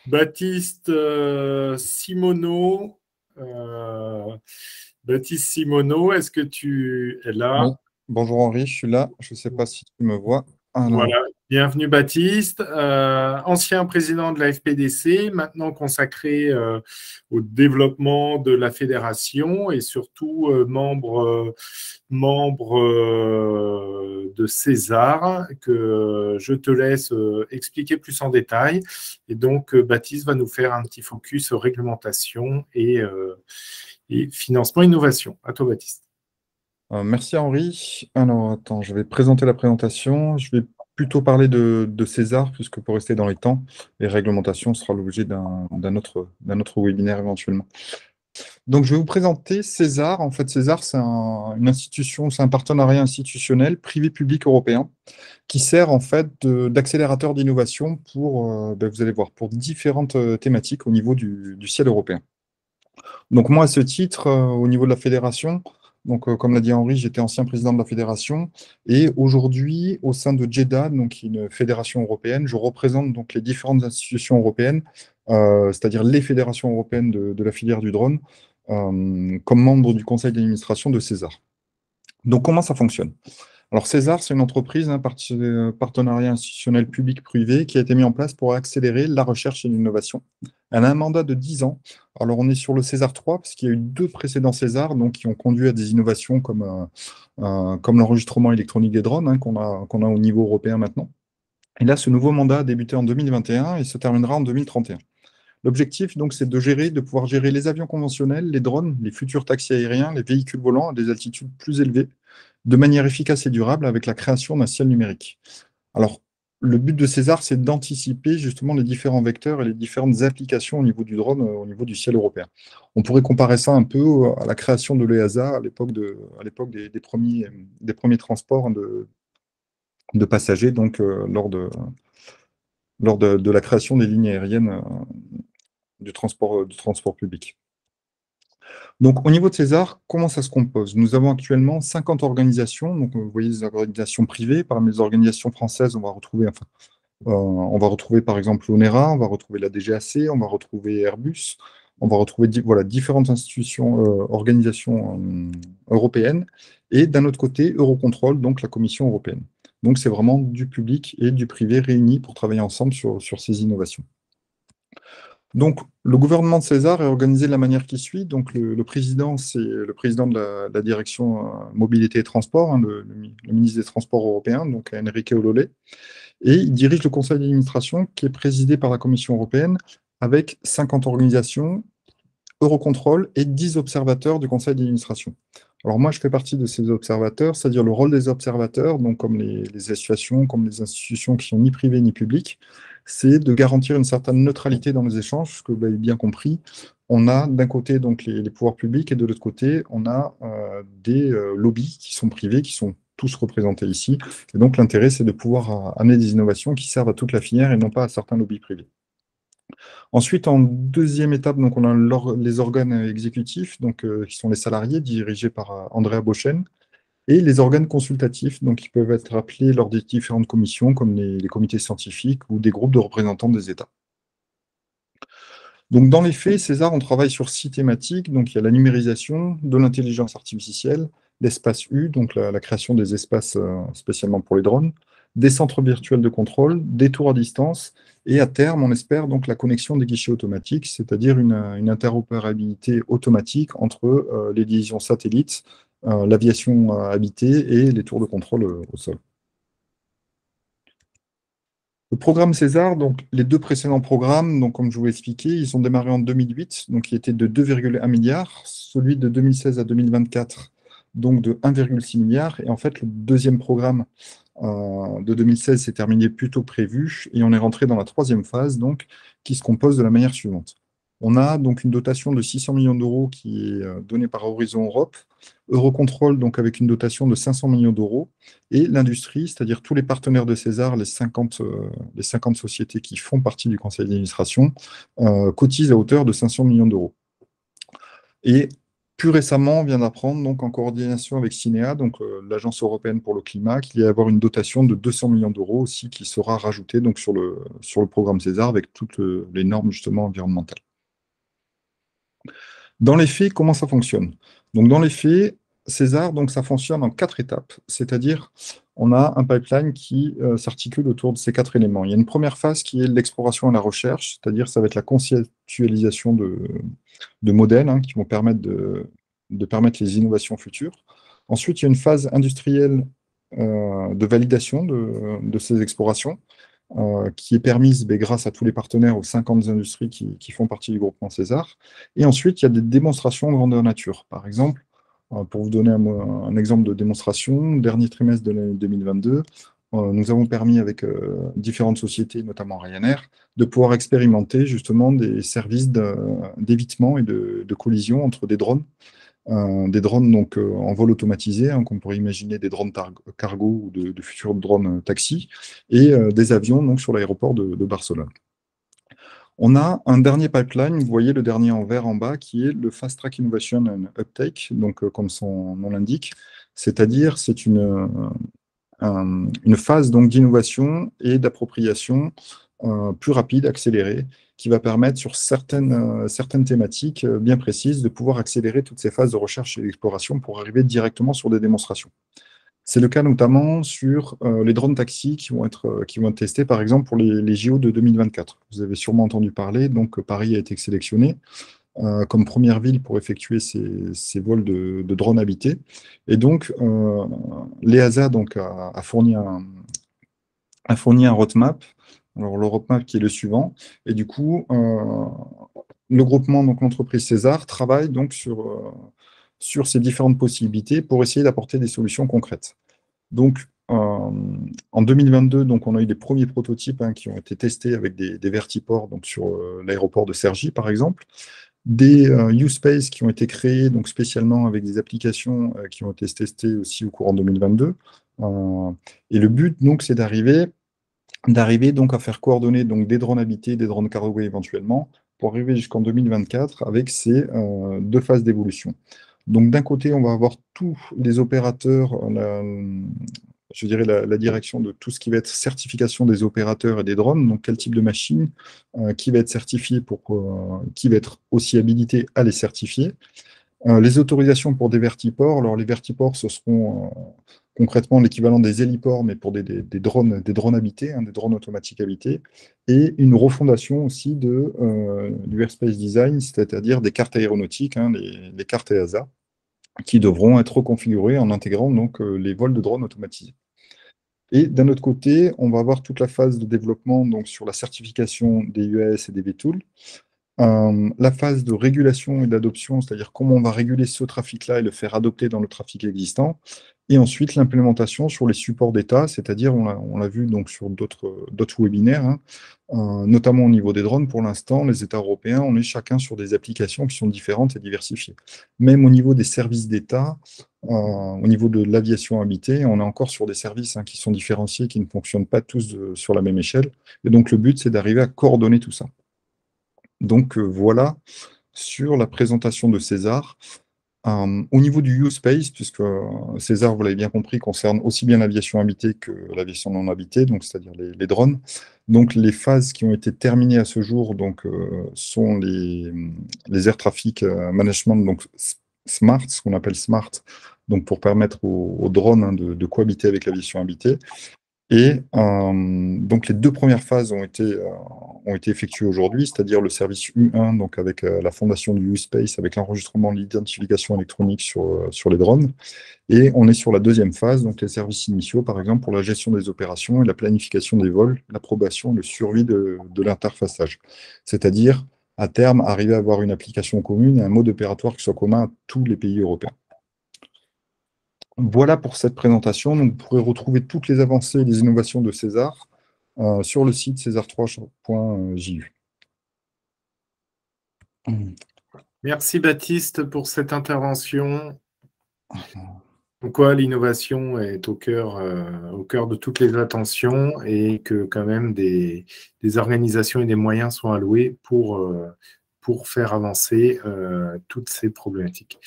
Baptiste Simoneau. euh, Baptiste Simoneau, est-ce que tu es Oui, là? bonjour Henri, je suis là. Je ne sais pas si tu me vois. Voilà, Alors, bienvenue Baptiste, ancien président de la FPDC, maintenant consacré au développement de la fédération et surtout membre de César, que je te laisse expliquer plus en détail. Et donc, Baptiste va nous faire un petit focus réglementation et financement innovation. À toi, Baptiste. merci Henri. Alors, attends, je vais présenter la présentation. Je vais plutôt parler de César, puisque pour rester dans les temps, les réglementations sera l'objet d'un autre webinaire éventuellement. Donc, je vais vous présenter César. En fait, César, c'est une institution, c'est un partenariat institutionnel privé-public européen qui sert en fait d'accélérateur d'innovation pour, vous allez voir, pour différentes thématiques au niveau du ciel européen. Donc moi, à ce titre, au niveau de la fédération, donc comme l'a dit Henri, j'étais ancien président de la fédération et aujourd'hui, au sein de JEDA, donc une fédération européenne, je représente donc les différentes institutions européennes, c'est-à-dire les fédérations européennes de la filière du drone, comme membre du conseil d'administration de César. Donc comment ça fonctionne? Alors César, c'est une entreprise, un partenariat institutionnel public-privé qui a été mis en place pour accélérer la recherche et l'innovation. Elle a un mandat de 10 ans. Alors on est sur le César 3, parce qu'il y a eu deux précédents Césars donc, qui ont conduit à des innovations comme l'enregistrement électronique des drones, hein, qu'on a au niveau européen maintenant. Et là, ce nouveau mandat a débuté en 2021 et se terminera en 2031. L'objectif, donc, c'est de pouvoir gérer les avions conventionnels, les drones, les futurs taxis aériens, les véhicules volants à des altitudes plus élevées, de manière efficace et durable avec la création d'un ciel numérique. Alors, le but de César, c'est d'anticiper justement les différents vecteurs et les différentes applications au niveau du drone, au niveau du ciel européen. On pourrait comparer ça un peu à la création de l'EASA à l'époque des premiers transports de passagers, donc lors de la création des lignes aériennes du transport public. Donc, au niveau de César, comment ça se compose? Nous avons actuellement 50 organisations. Donc, vous voyez des organisations privées. Parmi les organisations françaises, on va retrouver par exemple l'ONERA, on va retrouver la DGAC, on va retrouver Airbus, on va retrouver voilà, différentes institutions, organisations européennes. Et d'un autre côté, Eurocontrol, donc la Commission européenne. Donc, c'est vraiment du public et du privé réunis pour travailler ensemble sur ces innovations. Donc, le gouvernement de César est organisé de la manière qui suit. Donc, le président, c'est le président de la direction mobilité et transport, hein, le ministre des Transports européen, donc Enrique Olole. Et il dirige le conseil d'administration qui est présidé par la Commission européenne avec 50 organisations, Eurocontrol et 10 observateurs du conseil d'administration. Alors moi, je fais partie de ces observateurs, c'est-à-dire le rôle des observateurs, donc comme les associations, comme les institutions qui sont ni privées ni publiques, c'est de garantir une certaine neutralité dans les échanges, parce que vous l'avez bien compris, on a d'un côté donc les pouvoirs publics et de l'autre côté, on a des lobbies qui sont privés, qui sont tous représentés ici. Et donc l'intérêt, c'est de pouvoir amener des innovations qui servent à toute la filière et non pas à certains lobbies privés. Ensuite, en deuxième étape, donc, on a les organes exécutifs, donc, qui sont les salariés, dirigés par Andrea Bochen, et les organes consultatifs, donc, qui peuvent être appelés lors des différentes commissions, comme les comités scientifiques ou des groupes de représentants des États. Donc, dans les faits, César, on travaille sur 6 thématiques. Donc, il y a la numérisation, de l'intelligence artificielle, l'espace U, donc la création des espaces spécialement pour les drones, des centres virtuels de contrôle, des tours à distance, et à terme, on espère donc la connexion des guichets automatiques, c'est-à-dire une interopérabilité automatique entre les liaisons satellites, l'aviation habitée et les tours de contrôle au sol. Le programme César, donc les deux précédents programmes, donc comme je vous l'ai expliqué, ils ont démarré en 2008, donc qui était de 2,1 milliards, celui de 2016 à 2024, donc de 1,6 milliard. Et en fait, le deuxième programme de 2016 s'est terminé plus tôt que prévu et on est rentré dans la troisième phase, donc qui se compose de la manière suivante. On a donc une dotation de 600 millions d'euros qui est donnée par Horizon Europe, Eurocontrol donc avec une dotation de 500 millions d'euros et l'industrie, c'est-à-dire tous les partenaires de César, les 50 sociétés qui font partie du conseil d'administration, cotisent à hauteur de 500 millions d'euros. Et plus récemment, on vient d'apprendre, donc en coordination avec Cinéa, donc l'Agence européenne pour le climat, qu'il va y avoir une dotation de 200 millions d'euros aussi qui sera rajoutée donc, sur le programme César avec toutes les normes justement environnementales. Dans les faits, comment ça fonctionne? Donc, dans les faits, César, donc, ça fonctionne en 4 étapes, c'est-à-dire on a un pipeline qui s'articule autour de ces 4 éléments. Il y a une première phase qui est l'exploration et la recherche, c'est-à-dire ça va être la conceptualisation de modèles qui vont permettre de permettre les innovations futures. Ensuite, il y a une phase industrielle de validation de ces explorations qui est permise grâce à tous les partenaires aux 50 industries qui font partie du groupement César. Et ensuite, il y a des démonstrations grandeur nature. Par exemple, pour vous donner un exemple de démonstration, dernier trimestre de l'année 2022, nous avons permis avec différentes sociétés, notamment Ryanair, de pouvoir expérimenter justement des services d'évitement et de collision entre des drones donc, en vol automatisé, qu'on pourrait imaginer des drones cargo ou de futurs drones taxi, et des avions donc, sur l'aéroport de Barcelone. On a un dernier pipeline, vous voyez le dernier en vert en bas, qui est le Fast Track Innovation and Uptake, donc comme son nom l'indique, c'est-à-dire c'est une phase donc d'innovation et d'appropriation plus rapide, accélérée, qui va permettre sur certaines thématiques bien précises de pouvoir accélérer toutes ces phases de recherche et d'exploration pour arriver directement sur des démonstrations. C'est le cas notamment sur les drones taxis qui vont être testés, par exemple, pour les JO de 2024. Vous avez sûrement entendu parler, donc Paris a été sélectionné comme première ville pour effectuer ces vols de drones habités. Et donc, l'EASA donc, a fourni un roadmap. Alors, le roadmap qui est le suivant. Et du coup, le groupement, donc l'entreprise César, travaille donc sur ces différentes possibilités pour essayer d'apporter des solutions concrètes. Donc, en 2022, donc, on a eu des premiers prototypes qui ont été testés avec des vertiports donc, sur l'aéroport de Cergy, par exemple. Des use space qui ont été créés donc, spécialement avec des applications qui ont été testées aussi au courant 2022. Et le but, donc, c'est d'arriver donc à faire coordonner donc, des drones habités, des drones cargo éventuellement, pour arriver jusqu'en 2024 avec ces 2 phases d'évolution. Donc d'un côté, on va avoir tous les opérateurs, je dirais la direction de tout ce qui va être certification des opérateurs et des drones, donc quel type de machine, qui va être certifié qui va être aussi habilité à les certifier. Les autorisations pour des vertiports, alors les vertiports, ce seront concrètement l'équivalent des héliports, mais pour des drones habités, des drones automatiques habités, et une refondation aussi du airspace design, c'est-à-dire des cartes aéronautiques, les cartes EASA, qui devront être reconfigurées en intégrant donc les vols de drones automatisés. Et d'un autre côté, on va avoir toute la phase de développement donc, sur la certification des UAS et des VTOL, la phase de régulation et d'adoption, c'est-à-dire comment on va réguler ce trafic-là et le faire adopter dans le trafic existant, et ensuite l'implémentation sur les supports d'État, c'est-à-dire, on l'a vu donc sur d'autres webinaires, notamment au niveau des drones, pour l'instant, les États européens, on est chacun sur des applications qui sont différentes et diversifiées. Même au niveau des services d'État, au niveau de l'aviation habitée, on est encore sur des services qui sont différenciés, qui ne fonctionnent pas tous sur la même échelle, et donc le but, c'est d'arriver à coordonner tout ça. Donc voilà sur la présentation de César. Au niveau du use space, puisque César, vous l'avez bien compris, concerne aussi bien l'aviation habitée que l'aviation non habitée, donc c'est-à-dire les drones. Donc les phases qui ont été terminées à ce jour donc, sont les air traffic management, donc SMART, ce qu'on appelle SMART, donc pour permettre aux drones de cohabiter avec l'aviation habitée. Et donc les 2 premières phases ont été effectuées aujourd'hui, c'est-à-dire le service U1, donc avec la fondation du U-Space, avec l'enregistrement de l'identification électronique sur les drones. Et on est sur la 2e phase, donc les services initiaux, par exemple, pour la gestion des opérations et la planification des vols, l'approbation et le suivi de l'interfaçage. C'est-à-dire, à terme, arriver à avoir une application commune et un mode opératoire qui soit commun à tous les pays européens. Voilà pour cette présentation. Donc, vous pourrez retrouver toutes les avancées et les innovations de César sur le site césar3.ju. Merci Baptiste pour cette intervention. Pourquoi l'innovation est au cœur de toutes les attentions et que quand même des organisations et des moyens sont alloués pour pour faire avancer toutes ces problématiques.